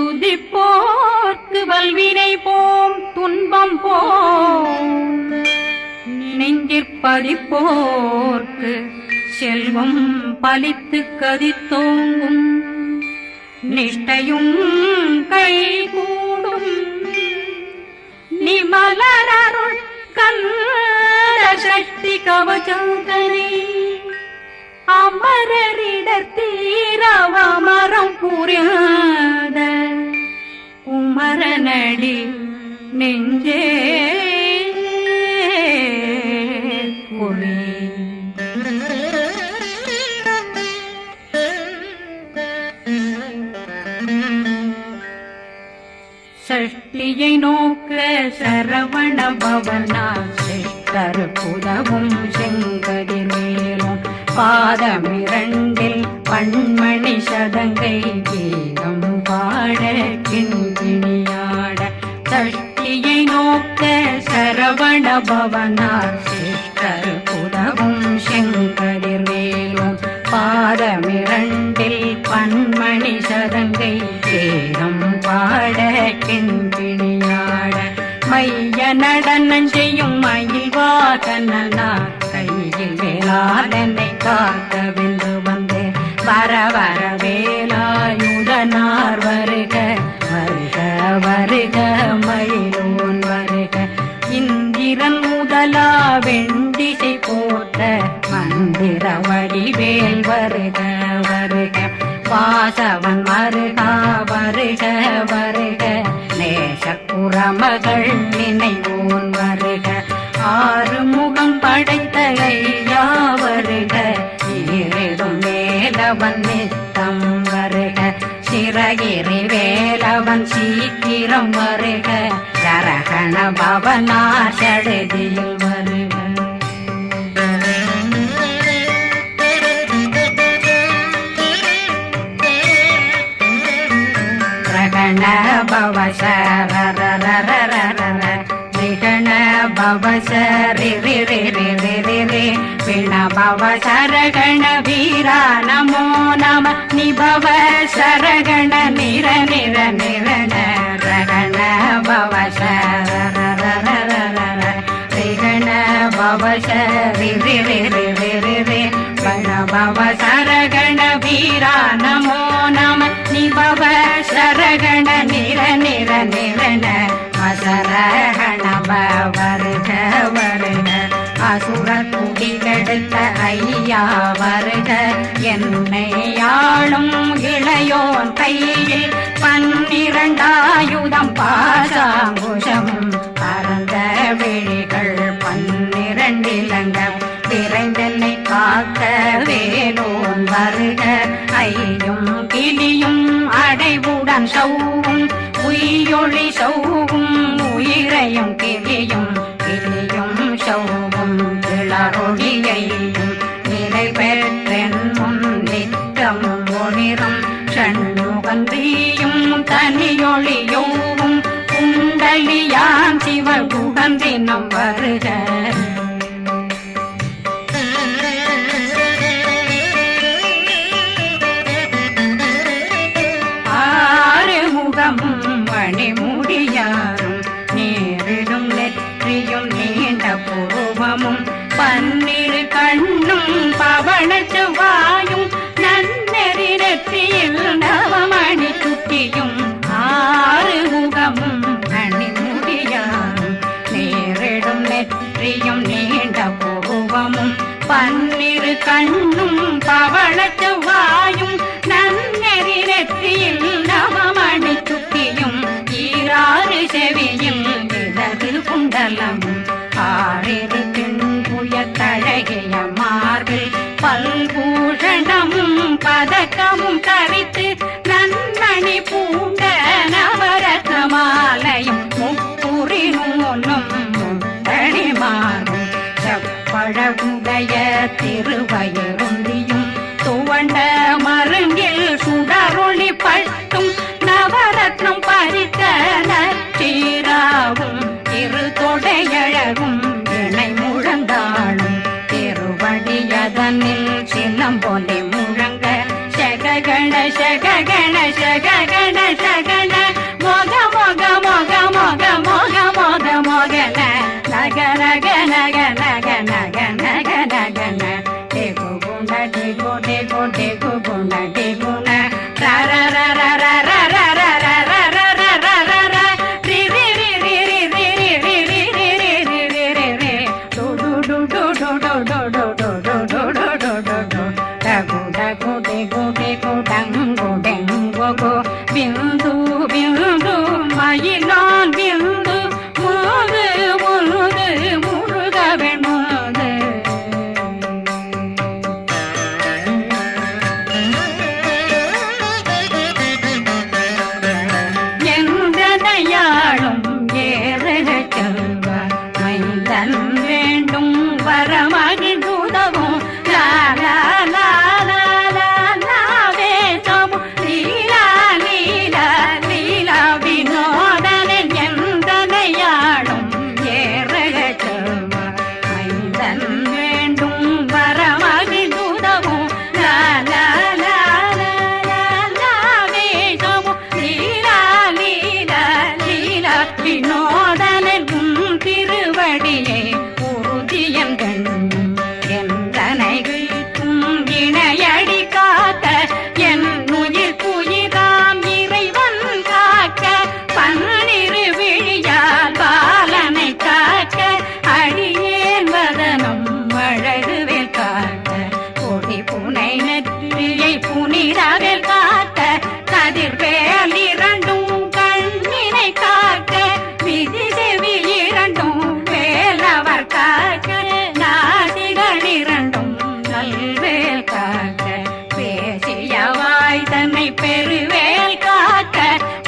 துதிப்போர்க்கு வல்வினை போம் துன்பம் போம் நெஞ்சிற்பதிப்போர்க்கு செல்வம் பலித்து கதித்தோங்கும் நிஷ்டையும் கைகூடும் நிமலரருள் கந்த சக்தி கவசந்தனை அமரரிடத்தீரவமரம் புரியாத குமரனடி நெஞ்சே குழி சஷ்டியை நோக்க சரவண பவனா சிஷ்டர் புதவும் செங்கதிர் மேலும் பாதமிரண்டில் பண்மணி சதங்கை கீதம் பாட கிண்கிணியாட சஷ்டியை நோக்க சரவண பவனா சிஷ்டர் புதவும் செங்கதிர் மேலும் பாதமிரண்டில் பண்மணி சதங்கை கீதம் பாட கிண்கிணியாட மைய நடனம் செய்யும் மயில் வாகனா கையில் வேளாளனை காக்கவென்று வந்து வர வர வேலாயுதனார் வருக வருக வருக மயிலோன் வருக இந்திரன் முதலா வெண்டிசை போட்ட மந்திர வடிவேல் வருக வருக வாசவன் மருகா வருக வருக நேசக்குறமகள் நினைவோன் வருக ஆறுமுகம் படைத்த ஐயா வருக ஈரிடும் வேலவன் நித்தம் வருக சிறகிரி வேலவன் சீக்கிரம் வருக சரகண பவனா சடுதியில் வருக ரகண பவ சரரரரரரர விகண பவ சரிரிரிரிரிரிரி விண பவ சரகண வீரா நமோ நம நிபவ சரகண நிர நிர நிரண ரகண பவ சரரரரரர விகண பவ சரிரிரிரிரிரி விண பவ சரகண வீரா நமோ நம நிபவ சரகண நிர நிர நிரண அசரகண வருக வருக அசுர குடிகெடுத்த ஐயா வருக என்னை ஆளும் இளையோன் கையில் 12 பாசாங்குஷமும் பரந்த விழிகள் 12 இலங்கம் விரைந்தென்னை காக்க வேலோன் வருக ஐயும் கிளியும் அடைவுடன் சௌவும் உயிரொளி சௌவும் உயிரையும் கிளியும் கிளியும் சௌவும் இளரொளியையும் நிலை பெற்றென் முன் நித்தம் ஒளிரும் ஷண்முகந்தியும் தனியொளியோவும் குண்டலியான் சிவகுகந்தினம் வருக மணிமுடியாரும் நேரிடும் நெற்றியும் நீண்ட பூவமும் 12 கண்ணும் பவள செவ்வாயும் நன்னெறி நெற்றியில் நவமணி சுட்டியும் 6 முகமும் மணிமுடியாரும் நேரிடும் நெற்றியும் நீண்ட பூவமும் 12 கண்ணும் பவள செவ்வாயும் நன்னெறி நெற்றியில் நவமணி சுட்டியும் 6 செவியும் இடது குண்டலமும் 6 தின்புய தழகிய மார்பில் பல்பூஷணமும் பதக்கமும் தரித்து நன்மணி பூண்ட நவரத்ன மாலையும் முப்புரி நூலும் முத்தணிமாறும் செப்பழகுடைய திருவயருந்தியும் துவண்ட மருங்கில் சுடரொளி பட்டும் நவரத்னம் பறித்த நச்சீராவும் திருத்தொடையழகும் இணை முழந்தாளும் திருவடியதனில் சிலம்பொலி முழங்க சககண சககண சககண சகண நக நக நக நக நக ந டேகு குண டேகு டேகு டேகு குண டேகு ந ர ர ர ர ர ர ர ர ர ர ர ர ர ர ர ரி ரி ரி ரி ரி ரி ரி ரி ரி ரி ரி ரி ரி ரி ரி டு டு டு டு டு டு டு டு டு டு டு டு டு டு டு டகு டகு டேகு டேகு டங்கு டெங்கு கு பிந்து பிந்து மயிலான் பிந்து முது முது முருகவன் முது எந்தனையாளும் ஏறுக செல்வ மைந்தன் வேண்டும் வரமகிழ்ந்துதவும் லா லா லா லா லா லாவே சமு லீலா லீலா லீலா வினோதனன் எந்தனையாளும் ஏறுக செல்வ மைந்தன் வேண்டும் வரமகிழ்ந்துதவும் லா லா லா லா லா லாவே சமு லீலா லீலா லீலா வினோதனன் உன் திருவடியை உறுதியம் கண்ணும் எந்தனைகளுக்கும் இணையடி காக்க என் உயிர் புயிராம் இறைவன் காக்க பன்னிரு விழியால் பாலனை காக்க அடியேன் வதனம் அழகுவேல் காக்க கொடி புனை நெற்றியை புனிதவேல் காக்க கதிர்வேல் இரண்டும் கண்ணினை காக்க விதி செவி இரண்டும் வேலவர் காக்க நாசிகள் இரண்டும் நல்வேல் காக்க பேசிய வாய் தன்னை பெருவேல் காக்க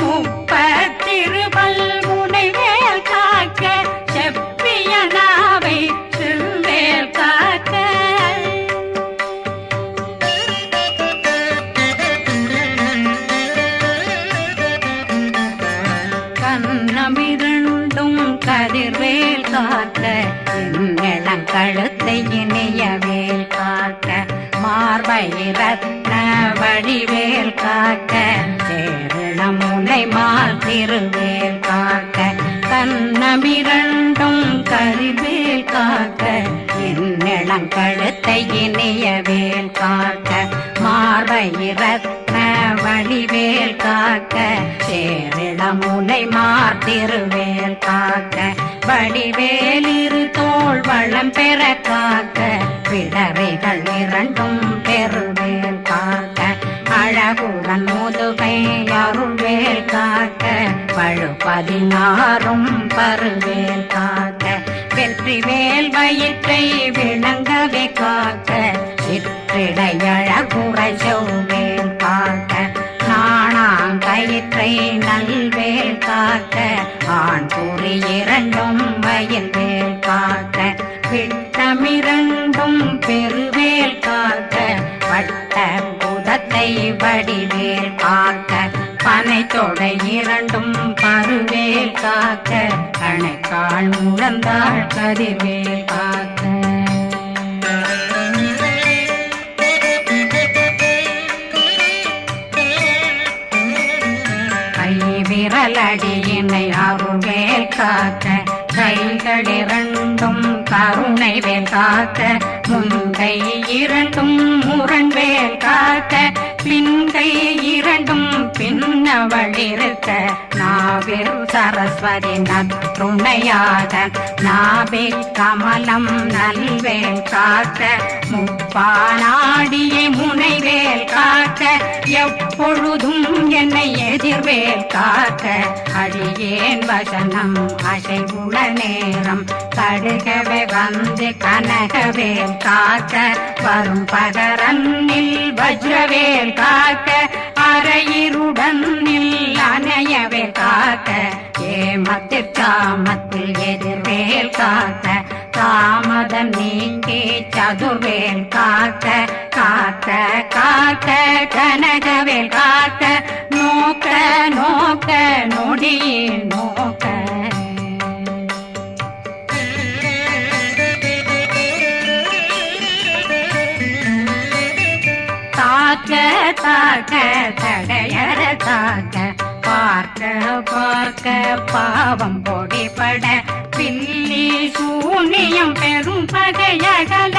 முப்பத்திருபல் முனைவேல் காக்க செப்பிய நாவை செல்வேல் காக்க கண்ணமிரண்டும் கதிர்வேல் காக்க இளங்கழுத்தை இனியவேல் காக்க மார்பை ரத்ன வடிவேல் காக்க சேரணமுனை மால் திருவேல் காக்க கண்ணமிரண்டும் கதிர்வேல் காக்க இளங்கழுத்தை இனியவேல் காக்க மார்பை ரத்ன வடிவேல் காக்க சேரிளமுனை மார்த்திருவேல் காக்க வடிவேல் இரு தோள் வளம் பெற காக்க பிடரைகள் இரண்டும் பெருவேல் காக்க அழகுடன் முதுகை அருள்வேல் காக்க பழு 16 பருவேல் காக்க வெற்றிவேல் வயிற்றை விளங்கவே காக்க சிற்றிடையழகுறை செவ்வேல் காக்க நாணாங்கயிற்றை நல்வேல் காக்க ஆண் குறி இரண்டும் வயல்வேல் காக்க விட்டமிரண்டும் பெருவேல் காக்க வட்ட புதத்தை வடிவேல் காக்க பனை தொடை இரண்டும் பருவேல் காக்க கணைக்கால் முழந்தாள் கதிர்வேல் காக்க விரலடியினை அருள்வேல் காக்க கைகள் இரண்டும் கருணை வேல் காக்க முன்கை இரண்டும் முரண்வேல் காக்க பின்கை இரண்டும் பின்னவளிருக்க நாவில் சரஸ்வதி நற்றுணையாக நாபி கமலம் நல்வேல் காக்க முப்பானாடியை முனைவேல் காக்க எப்பொழுதும் என்னை எதிர்வேல் காக்க அடியேன் வசனம் அசைவுள நேரம் கடுகவே வந்து கனகவேல் காக்க வரும் பகரன்னில் வஜ்ரவேல் காக்க அரையிருடன் அணையவேல் காக்க ஏமத்தில் காமத்தில் எதிர்வேல் காக்க தாமதம் நீங்கி சதுர்வேல் காக்க காக்க காக்க கனகவேல் காக்க நோக்க நோக்க நொடியில் நோக்க தாக்க தாக்க தடையற தாக்க பார்க்க பார்க்க பாவம் பொடிபட பில்லி சூனியம் பெரும் பகையகல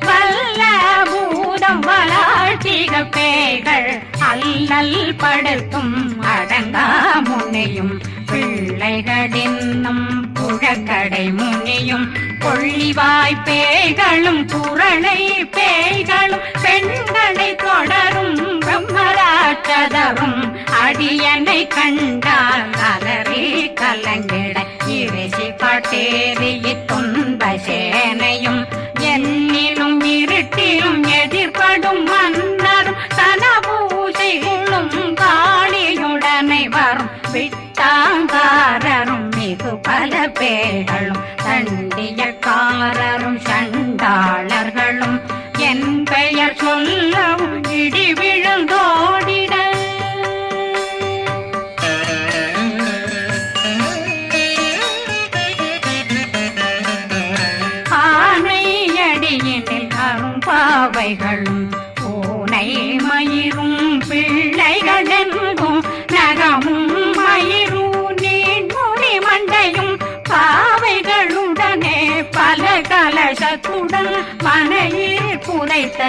வல்ல பூதம் வளாழ்த்திக பேய்கள் அல்லல் படுத்தும் அடங்கா முனையும் பிள்ளைகளின்னும் புழக்கடை முனியும் கொள்ளிவாய் பேய்களும் குரளை பேய்களும் பெண்களை தொடரும் பிரம்மராட்சதரும் அடியனை கண்டால் அலறி கலங்கிட இறைசி பாட்டேறிய துன்ப சேனையும் என்னிலும் இருட்டிலும் எதிர்படும் மன்னரும் தனபூசைகளும் காளியுடனை வரும் விட்டாங்காரரும் மிகு பல பேர்களும் தண்டியக்காரரும் சண்டாளர்களும் என் பெயர் சொல்லவும் இடி விழுந்தோடிட ஆனையடியினில் அரும்பாவைகளும் பூனை மயிரும் பிள்ளைகளெங்கும் நகமும் மயிரும் நீண்முடி மண்டையும் பாவைகளுடனே பல கலசத்துடன் மனையில் புதைத்த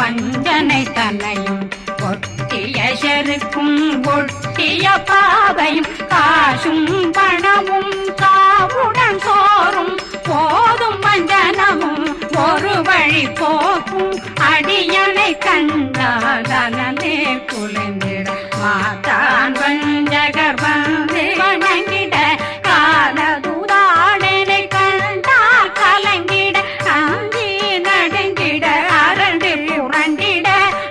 வஞ்சனை தன்னையும் ஒட்டிய செருக்கும் ஒட்டிய பாவையும் காசும் பணமும் காவுடன் சோறும் போதும் வஞ்சனமும் ஒரு வழி போக்கும் அடியனை கண்டாலே குலைந்திட மாதான் வஞ்சகர் வந்து வணங்கிட காலதுதாடனை கண்டால் கலங்கிட அஞ்சி நடுங்கிட அரண்டு புரண்டிட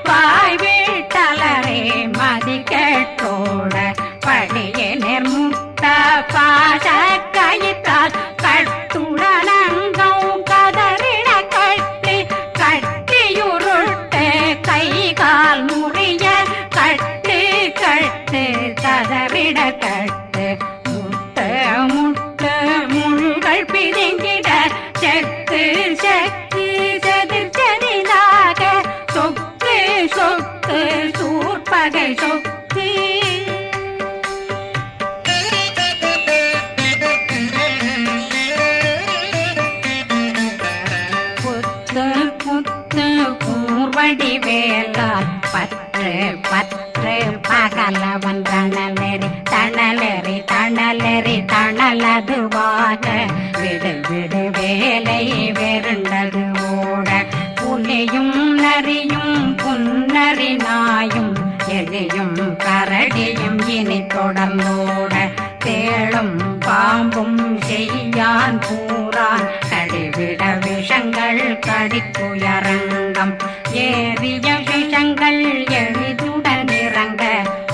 வாய் வீட்டலரே மதி கேட்டோட படியே நிர்முட்ட பாச கயிற்றால் கட்டுடனங்கும் கதறிட கட்டி கட்டியுருட்டு கை கால் முறிய கட்டு கட்டு கதறிட கட்டு முட்ட முட்ட முள்கள் பிதுங்கிட செக்கு செக்கு செதிர் செதிலாக சொக்கு சொக்கு சூர்பகை சொக்கு கூர்வடி வேலால் பற்று பற்று பகலவன் தணலெறி தணலெறி தணலெறி தணலதுவாக விடு விடு வேலை வெருண்டது ஓட புலியும் நரியும் புன்னரி நாயும் எலியும் கரடியும் இனி தொடர்ந்தோட தேளும் பாம்பும் செய்யான் கூறான் கடிவிட விஷங்கள் கடித்துயரங்கம் ஏறிய விஷங்கள் எளிதுடன் இறங்க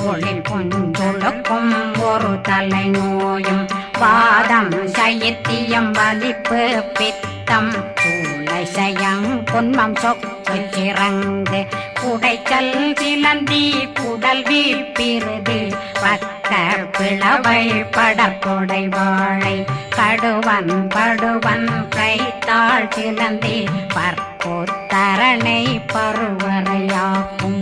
ஒளி பொஞ்சொழுக்கும் ஒரு தலை நோயும் வாதம் சைத்தியம் வலிப்பு பித்தம் சூளைசயம் பொன்மம் சொக்கு சிறங்கு குடைச்சல் சிலந்தி குடல் வீழ்பிருது பக்க பிளவை படற்கொடை வாழை கடுவன் படுவன் கைத்தாள் சிலந்தி பற்போத்தரணை பருவரையாக்கும்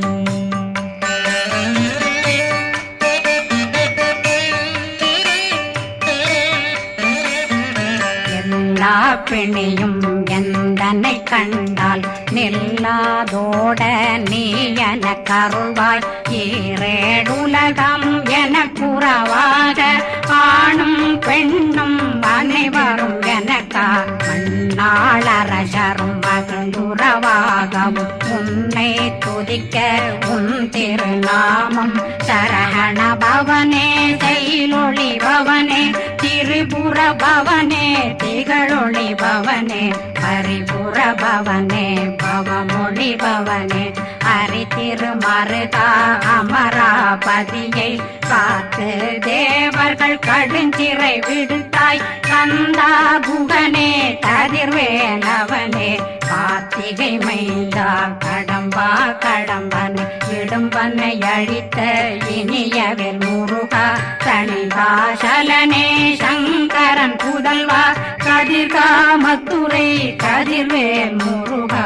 எல்லா பிணியும் எந்தனை கண்டால் நில்லாதோட நீ என கருள்வாய் ஈரேடுலகம் என குறவாக ஆணும் பெண்ணும் அனைவரும் எனக்கா மண்ணாளரசரும் மகிழ்ந்துறவாகவும் உன்னை துதிக்க உன் திருநாமம் சரஹண பவனே செயலொளி பவனே திரிபுர பவனே திகழொளி பவனே பரிபுர பவனே பவமொழி பவனே அரி திருமருகா அமராபதியை காத்து தேவர்கள் கடுஞ்சிறை விடுத்தாய் கந்தா குகனே கதிர்வேலவனே கார்த்திகை மைந்தா கடம்பா கடம்பனை இடும்பனை அழித்த இனியவில் முருகா தனிதாசலனே சங்கரன் புதல்வா கதிர்காமத்துறை கதிர்வேல் முருகா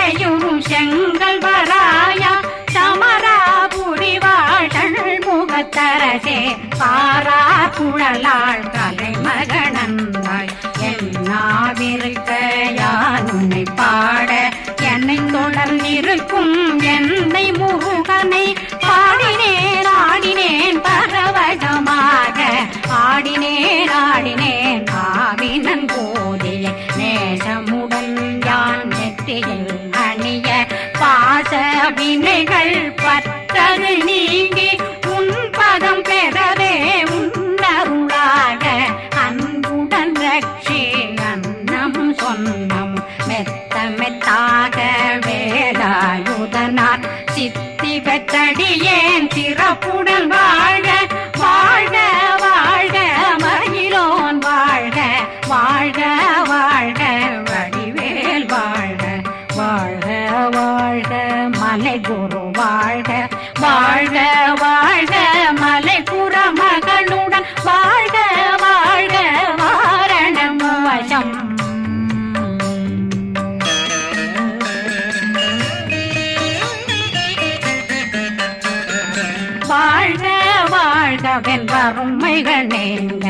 மலையுறு செங்கல் வராயா சமராபுரி வாழல் முகத்தரசே பாரா குழலாள் கலைமகனந்தாய் என்னாவிருக்க யான் உன்னை பாட என்னை தொடர்ந்திருக்கும் என்னை முருகனை பாடினேன் ஆடினேன் பரவசமாக ஆடினேன் ஆடினேன் ஆவினன் போதிய நேசமுடன் யான் நெற்றியில் அணிய பாச வினைகள் பற்றது நீங்கி உன் பதம் பெறவே உன்னருளாக அன்புடன் ரட்சி அன்னம் சொன்னம் மெத்த மெத்தாக வேலாயுதனார் சித்தி பெற்றடியேன் சிறப்புடன் வாழ்க வாழ்க வாழ்க மகிழோன் வாழ்க வாழ்க வாழ்க வடிவேல் வாழ்க வாழ்க வாழ்க மலை குரு வாழ்க வாழ்க வாழ்க மலை புற மகளுடன் வாழ்க வாழ்க வாரணம் வசம் வாழ்க வாழ்க வென்றருமைகள் நீங்க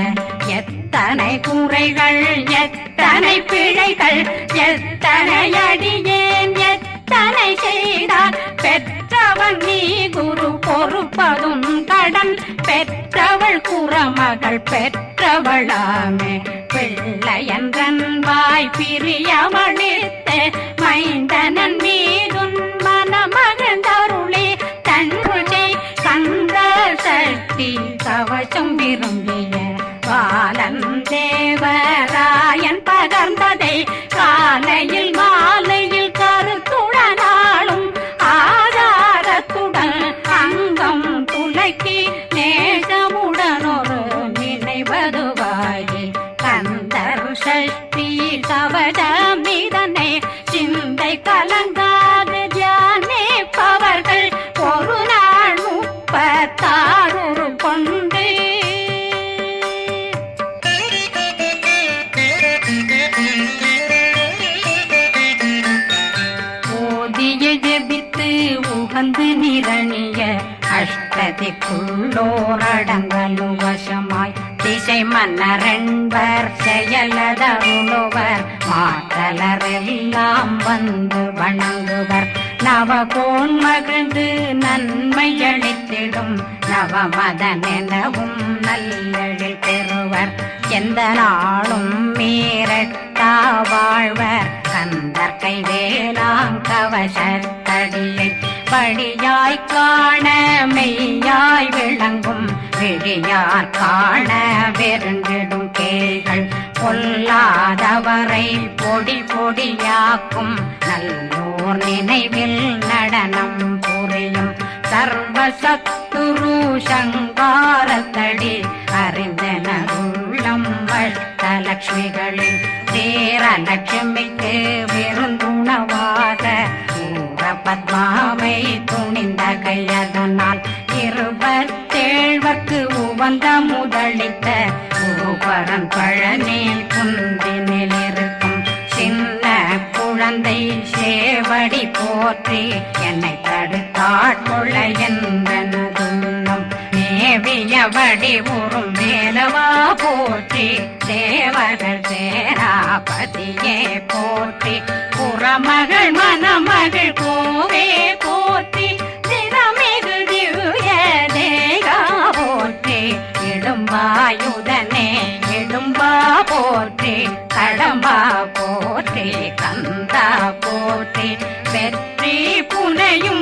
எத்தனை குறைகள் எத்தனை பிழைகள் எத்தனை அடியேன் எத்தனை செய்தார் பெற்றவன் நீ குரு பொறுப்பதும் கடன் பெற்றவள் குறமகள் பெற்றவளாமே பிள்ளையன்றன் வாய் பிரியமளித்த மைந்தனன் மீதுன் மனமகந்தருளே தன்னுடை கந்த சக்தி கவசம் விரும்பிய பாலன் தேவராயன் பகர்ந்ததை காலையில் மாலையில் கருத்துடனாலும் ஆதாரத்துடன் அங்கம் துலக்கி நேசமுடனொரு நினைவதுவாகி கந்தர் சஷ்டி கவசமிதனை சிந்தை கலங்காது தியானிப்பவர்கள் ஒரு நாள் 36 கொண்டு ஓதிய ஜெபித்து உகந்து நிரணிய அஷ்டதிக்குள்ளோரடங்கலும் வசமாய் திசை மன்னரென்பர் செயலதருளுவர் மாற்றலரெல்லாம் வந்து வணங்குவர் நவகோன் மகிழ்ந்து நன்மையளித்திடும் நவமதனெனவும் நல்லெழில் பெறுவர் எந்த நாளும் மீறட்டா வாழ்வர் கந்தர் கைவேலாங்கவசத்தடியை படியாய் காண மெய்யாய் விளங்கும் விழியார் காண வெறுங்கிடும் கேள்கள் பொல்லாதவரை பொடி பொடியாக்கும் நல்லோர் நினைவில் நடனம் புரியும் சர்வசத்துரு சங்காரத்தடி அறிந்தனருள்ளம் அஷ்டலட்சுமிகளில் தேரலட்சுமிக்கு விருந்துணவாக பத்மாவை துணிந்த கையதனால் 27 உவந்த முதலித்த உருபரன் பழனி குந்தினில் இருக்கும் சின்ன குழந்தை சேவடி போற்றி என்னை தடுத்தாட்கொள்ள என்பனதுள்ளம் மேவியபடி உறும் வேலவா போற்றி தேவர்கள் சேராபதியே போற்றி புறமகள் மணமகள் கோவே போற்றி திறமிகு திவ்ய தேகா போற்றி இடும்பாயுதனே இடும்பா போற்றி கடம்பா போற்றி கந்தா போற்றி வெற்றி புனையும்